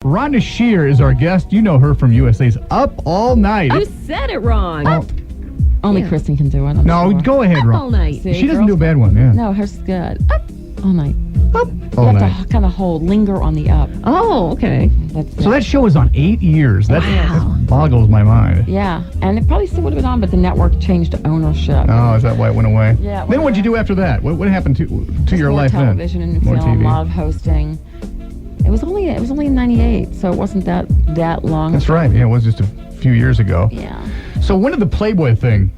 Rhonda Shear is our guest. You know her from USA's Up All Night. You said it wrong. Only Kristen can do it. No, go ahead, Ron. All night. See, She doesn't do a bad one, yeah. No, hers is good. Up all night. Up You All have Night. to kind of linger on the up. Oh, okay. So that show is on 8 years. That boggles my mind. Yeah, and it probably still would have been on, but the network changed ownership. Oh, is that why it went away? Yeah. Then what'd you do after that? What happened to your more life television then? and More film, TV. a lot of hosting. It was only in '98, so it wasn't that long. That's right. Yeah, it was just a few years ago. Yeah. So when did the Playboy thing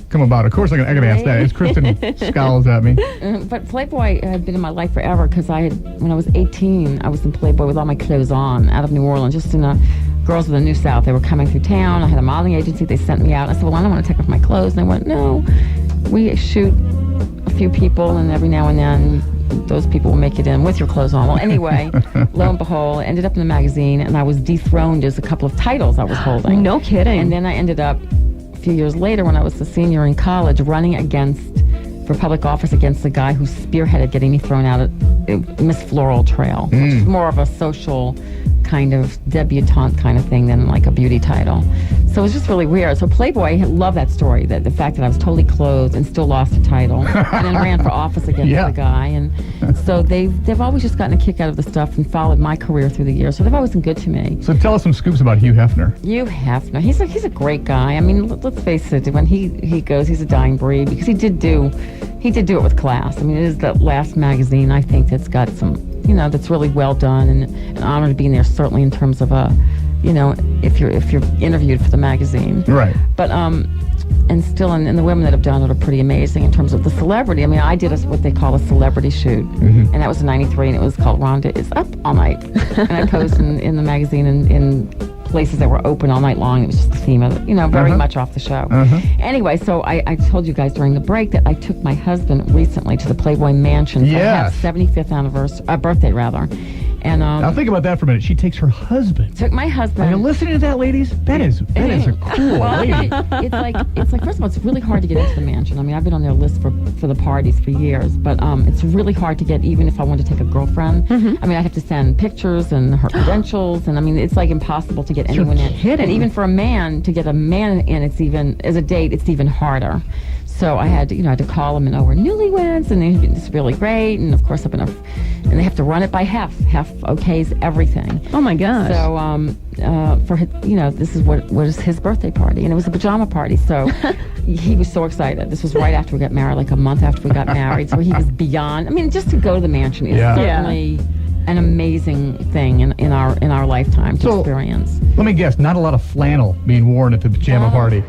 come about? Of course, I can ask that. It's Kristen scowls at me. But Playboy had been in my life forever because when I was 18, I was in Playboy with all my clothes on out of New Orleans, just in a Girls of the New South. They were coming through town. I had a modeling agency. They sent me out. I said, well, I don't want to take off my clothes. And they went, no, we shoot a few people, and every now and then those people will make it in with your clothes on. Well, anyway, lo and behold, I ended up in the magazine, and I was dethroned as a couple of titles I was holding. No kidding. And then I ended up, a few years later, when I was a senior in college, running for public office against the guy who spearheaded getting me thrown out at Miss Floral Trail, which is more of a social kind of debutante kind of thing than like a beauty title. So it was just really weird. So Playboy, I love that story, that the fact that I was totally clothed and still lost a title and then ran for office against the guy. And so they've always just gotten a kick out of the stuff and followed my career through the years. So they've always been good to me. So tell us some scoops about Hugh Hefner. Hugh Hefner, he's a great guy. I mean, let's face it, when he goes, he's a dying breed because he did do it with class. I mean, it is the last magazine I think that's got some, that's really well done, and an honor to be in there, certainly in terms of if you're interviewed for the magazine. Right. But and still, and the women that have done it are pretty amazing in terms of the celebrity. I mean, I did what they call a celebrity shoot, and that was in '93, and it was called Rhonda is Up All Night, and I posed in the magazine in places that were open all night long. It was just the theme of it, very much off the show. Anyway, so I told you guys during the break that I took my husband recently to the Playboy Mansion for his 75th birthday, rather. And now think about that for a minute. She takes her husband. Took my husband. Are you listening to that, ladies? That is a cool lady. It's like first of all, it's really hard to get into the mansion. I mean, I've been on their list for the parties for years, but it's really hard to get, even if I wanted to take a girlfriend. I mean, I have to send pictures and her credentials, and I mean, it's like impossible to get anyone in. And even for a man to get a man in, it's even as a date, it's even harder. So I had to call them, and we're newlyweds, and it's really great, and of course and they have to run it by half okays everything. Oh my gosh. So for this is what was his birthday party, and it was a pajama party. So he was so excited. This was right after we got married, like a month after we got married. So he was beyond. I mean, just to go to the mansion is certainly an amazing thing in our lifetime to experience. Let me guess, not a lot of flannel being worn at the pajama party.